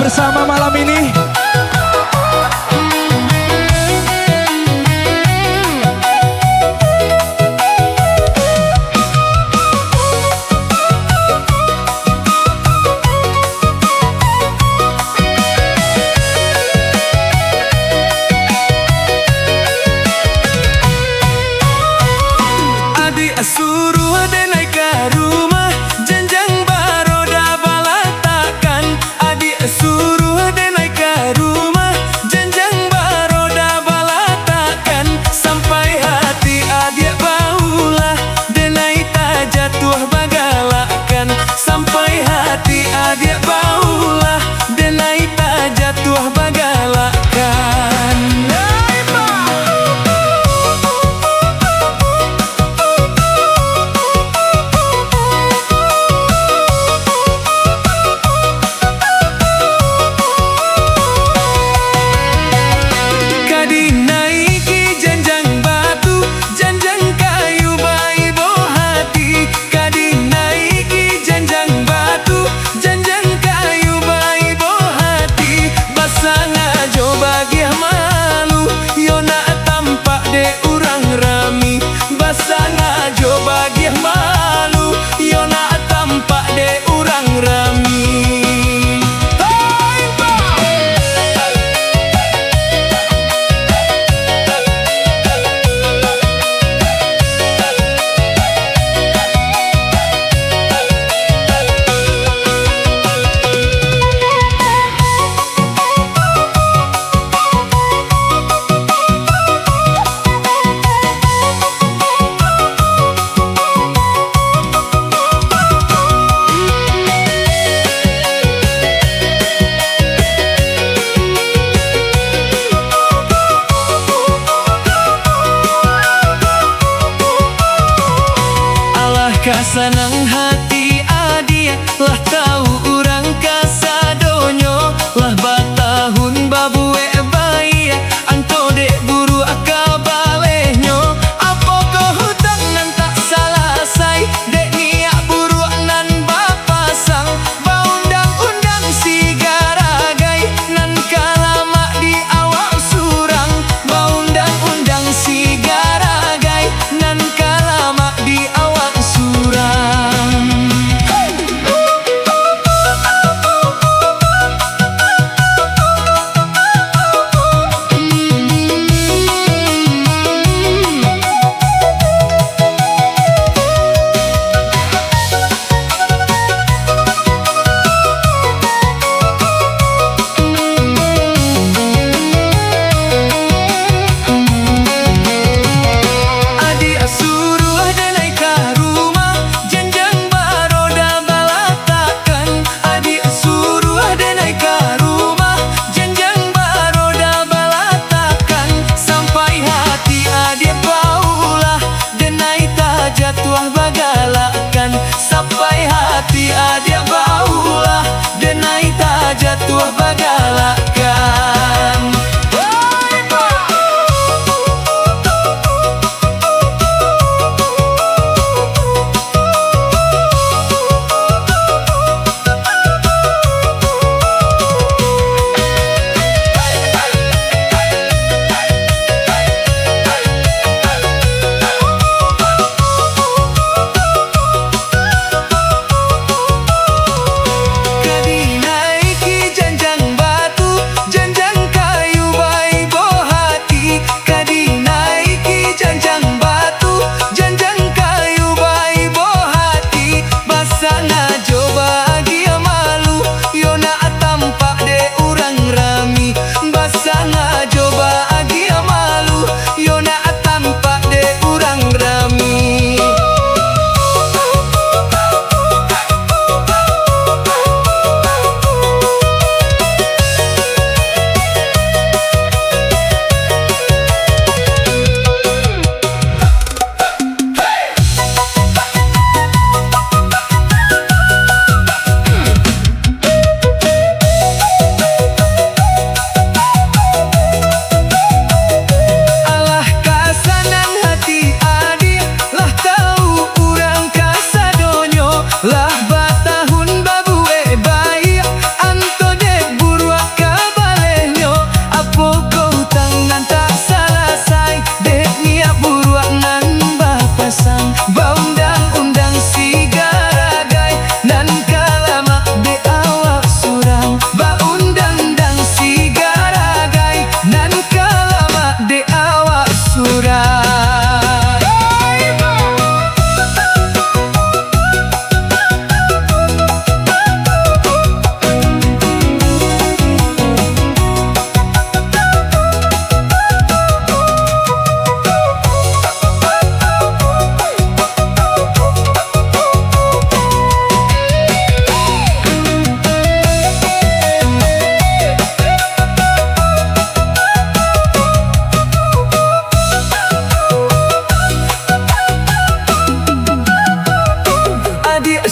bersama malam ini. Suruh ade naik ke rumah, janjang baroda balatakan. Adik suruh ade naik ke rumah, janjang baroda balatakan. Sampai hati adik baulah, denai tak jatuh bagalakan. Sampai hati adik baulah, denai tak jatuh bagalakan. Kasanang hati adia lah tahu urang kasadonyo lah batahun babue bayi anto dek buru akabalehnya apa kehutang nan tak salasai dek niak buru nan bapasang baundang-undang si garagai nan kalama di awak surang baundang-undang si garagai nan kalama di awak jatuh bagalakan. Sampai hati adik baulah, denai tak jatuh bagalakan. Baundang-undang si garagai nan kalama de awak surang. Baundang-undang si garagai nan kalama de awak surang. Adik